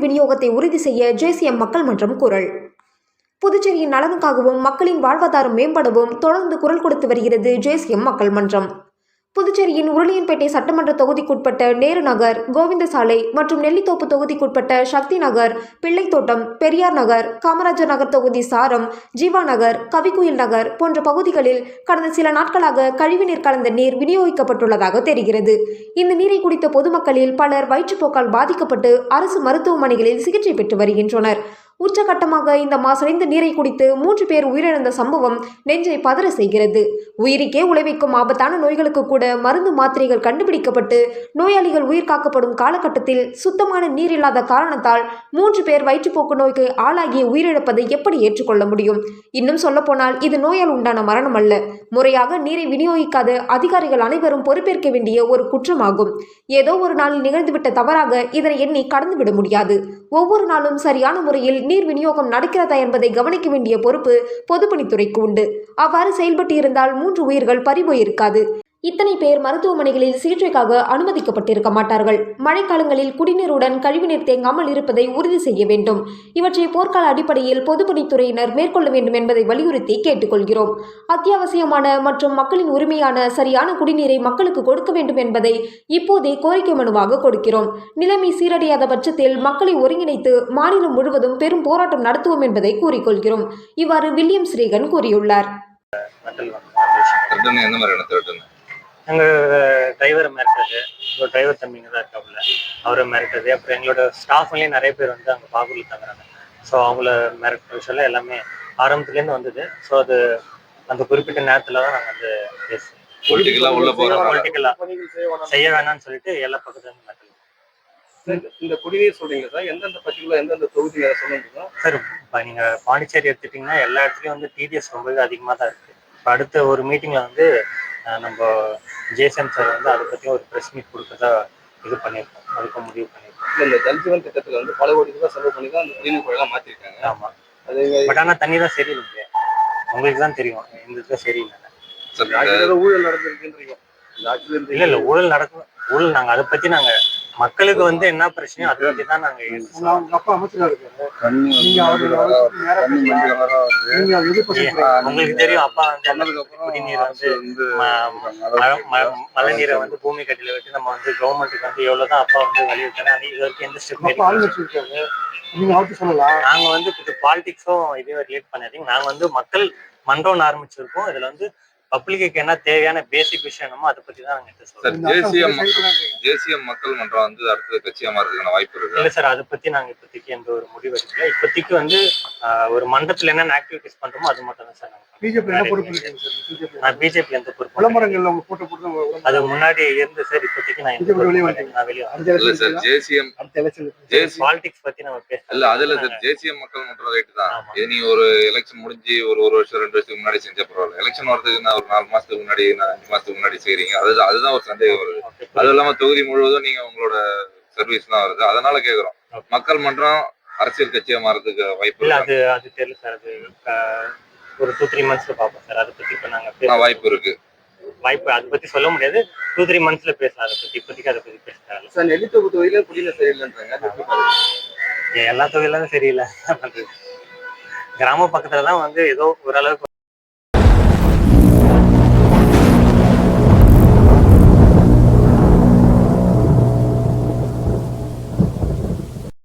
விநியோகத்தை உறுதி செய்ய ஜேசிஎம் மக்கள் மன்றம் குரல். புதுச்சேரியின் நலனுக்காகவும் மக்களின் வாழ்வாதாரம் மேம்படவும் தொடர்ந்து குரல் கொடுத்து வருகிறது ஜேசிஎம் மக்கள் மன்றம். புதுச்சேரியின் உருளையன்பேட்டை சட்டமன்ற தொகுதிக்குட்பட்ட நேரு நகர், கோவிந்த சாலை மற்றும் நெல்லித்தோப்பு தொகுதிக்குட்பட்ட சக்தி நகர், பிள்ளைத்தோட்டம், பெரியார் நகர், காமராஜர் நகர் தொகுதி சாரம், ஜீவா நகர், கவிக்குயில் நகர் போன்ற பகுதிகளில் கடந்த சில நாட்களாக கழிவுநீர் கலந்த நீர் விநியோகிக்கப்பட்டுள்ளதாக தெரிகிறது. இந்த நீரை குடித்த பொதுமக்களில் பலர் வயிற்றுப்போக்கால் பாதிக்கப்பட்டு அரசு மருத்துவமனைகளில் சிகிச்சை பெற்று வருகின்றனர். உச்சகட்டமாக இந்த மாசடைந்த நீரை குடித்து 3 பேர் உயிரிழந்த சம்பவம் நெஞ்சை பதற செய்கிறது. உயிருக்கே உழைவைக்கும் ஆபத்தான நோய்களுக்கு கூட மருந்து மாத்திரைகள் கண்டுபிடிக்கப்பட்டு நோயாளிகள் உயிர் காக்கப்படும் காலகட்டத்தில் சுத்தமான நீர் இல்லாத காரணத்தால் 3 பேர் வயிற்றுப்போக்கு நோய்க்கு ஆளாகி உயிரிழப்பதை எப்படி ஏற்றுக்கொள்ள முடியும்? இன்னும் சொல்லப்போனால் இது நோயால் உண்டான மரணம் அல்ல, முறையாக நீரை விநியோகிக்காத அதிகாரிகள் அனைவரும் பொறுப்பேற்க வேண்டிய ஒரு குற்றமாகும். ஏதோ ஒரு நாளில் நிகழ்ந்துவிட்ட தவறாக இதனை எண்ணி கடந்துவிட முடியாது. ஒவ்வொரு நாளும் சரியான முறையில் நீர் விநியோகம் நடக்கிறதா என்பதை கவனிக்க வேண்டிய பொறுப்பு பொதுப்பணித்துறைக்கு உண்டு. அவ்வாறு செயல்பட்டு இருந்தால் 3 உயிர்கள் பறிபோயிருக்காது. இத்தனை பேர் மருத்துவமனைகளில் சிகிச்சைக்காக அனுமதிக்கப்பட்டிருக்க மாட்டார்கள். மழைக்காலங்களில் குடிநீருடன் கழிவுநீர் தேங்காமல் இருப்பதை உறுதி செய்ய வேண்டும். இவற்றை போர்க்கால அடிப்படையில் பொதுப்பணித்துறையினர் மேற்கொள்ள வேண்டும் என்பதை வலியுறுத்தி கேட்டுக்கொள்கிறோம். அத்தியாவசியமான மற்றும் மக்களின் உரிமையான சரியான குடிநீரை மக்களுக்கு கொடுக்க வேண்டும் என்பதை இப்போதே கோரிக்கை மனுவாக கொடுக்கிறோம். நிலைமை சீரடையாத பட்சத்தில் மக்களை ஒருங்கிணைத்து மாநிலம் முழுவதும் பெரும் போராட்டம் நடத்துவோம் என்பதை கூறிக்கொள்கிறோம். இவ்வாறு வில்லியம் ஸ்ரீகன் கூறியுள்ளார். எங்கள் டிரைவரை மிரட்டுறது, ஒரு டிரைவர் தம்பிங்க தான் இருக்காப்புல, அவரை மிரட்டுறது. அப்புறம் எங்களோட ஸ்டாஃப்லேயும் நிறைய பேர் வந்து அங்கே பாகூரில் தங்குறாங்க. ஸோ அவங்கள மிரட்டுற விஷயம் எல்லாமே ஆரம்பத்துலேருந்து வந்தது. ஸோ அது அந்த குறிப்பிட்ட நேரத்தில் தான் நாங்கள் வந்து பேசுவோம். பொலிட்டிக்கலாக செய்ய வேணாம்னு சொல்லிட்டு எல்லா பக்கத்துலேருந்து மிரட்டலாம். இந்த குடிநீர் சொல்றீங்க சார், எந்தெந்த பர்டிகுலர் எந்தெந்த தொகுதி சொல்லுங்க சார்? இப்போ நீங்கள் பாண்டிச்சேரி எடுத்துட்டிங்கன்னா எல்லா இடத்துலையும் வந்து டிடிஎஸ் ரொம்பவே அதிகமாக தான் இருக்குது. இப்போ அடுத்த ஒரு மீட்டிங்கில் வந்து நம்ம ஜேசிஎம் சார் வந்து அதை பற்றி ஒரு ப்ரெஸ் மீட் கொடுக்கறதா இது பண்ணியிருக்கோம். அதுக்கு முடிவு பண்ணியிருக்கோம். இந்த ஜல்ஜீவன் திட்டத்தில் வந்து பல கோடி ரூபாய் செலவு பண்ணி தான் அந்த குடிநீர் குழாயெல்லாம் மாற்றிருக்காங்க. ஆமாம், அது பட் ஆனால் தண்ணி தான் சரியில்லை. உங்களுக்கு தான் தெரியும் இந்த இதில் சரியில்லை. ஊழல் நடந்திருக்குன்றீங்க. இல்லை ஊழல் நடக்கும். ஊழல் நாங்கள் அதை பற்றி நாங்கள் மக்களுக்கு வந்து என்ன பிரச்சனையோ அதை பற்றி தான் நாங்கள் அப்பா அமைச்சராக இருக்காரு. உங்களுக்கு தெரியும், அப்பா வந்து குடிநீர் வந்து மழை நீரை வந்து பூமி கட்டில வச்சு நம்ம வந்து கவர்மெண்ட்டுக்கு வந்து எவ்வளவுதான் அப்பா வந்து வலியுறுத்தினா இது வரைக்கும் எந்த ஸ்டெப் நாங்க வந்து பாலிடிக்ஸும் இதே ரிலேட் பண்ணாதீங்க. நாங்க வந்து மக்கள் மன்றம்னு ஆரம்பிச்சிருக்கோம். இதுல வந்து பப்ளிக்கு என்ன தேவையான பேசிக் விஷயம் என்னமோ அதை பத்தி தான் நாங்க சொல்றோம். ஜேசிஎம் மக்கள் மன்றம் வந்து அடுத்த கட்சியா மாறதுக்கான வாய்ப்பு இருக்கு. இல்ல சார், அதை பத்தி நாங்க இப்போதைக்கு எந்த ஒரு முடிவு எடுக்கல. இப்போதைக்கு வந்து ஒரு மன்றத்துல என்னென்ன ஆக்டிவிட்டிஸ் பண்றோமோ அது மட்டும் தான் சார். நான் பிஜேபி எந்த பொறுப்பு அது முன்னாடி இருந்து சார். இப்போதைக்கு நான் பாலிடிக்ஸ் பத்தி நம்ம இல்ல அதுல சார் ஜேசிஎம் மக்கள் மன்றம் ரைட்டு தான். நீ ஒரு எலெக்ஷன் முடிஞ்சு ஒரு வருஷம் 2 வருஷத்துக்கு முன்னாடி செஞ்ச பரவாயில்ல. எலெக்ஷன் வரதுக்கு நான் ஒரு 4 மாசத்துக்கு முன்னாடி 5 மாசத்துக்கு முன்னாடி செய்றீங்க. அதுதான் ஒரு சந்தேகம் வருது. அது இல்லாம தொகுதி முழுவதும் நீங்க உங்களோட சர்வீஸ் தான் வருது. அதனால கேக்குறோம், மக்கள் மன்றம் அரசியல் கட்சியா மாறதுக்கு வாய்ப்பு இல்ல? அது தெரியல சார். அது ஒரு 2-3 மந்த்ஸ்ல பாப்போம் சார். அதை பத்தி இப்ப நாங்க வாய்ப்பு இருக்கு. வாய்ப்பு அதை பத்தி சொல்ல முடியாது. 2-3 மந்த்ஸ்ல பேசலாம். அதை பத்தி இப்போதைக்கு அதை பத்தி பேசலாம் சார். நெல்லித்தோப்பு தொகுதியில குடிநீர் சரியில்லைன்றாங்க. எல்லா தொகுதியிலும் சரியில்லை. கிராம பக்கத்துல தான் வந்து ஏதோ ஓரளவுக்கு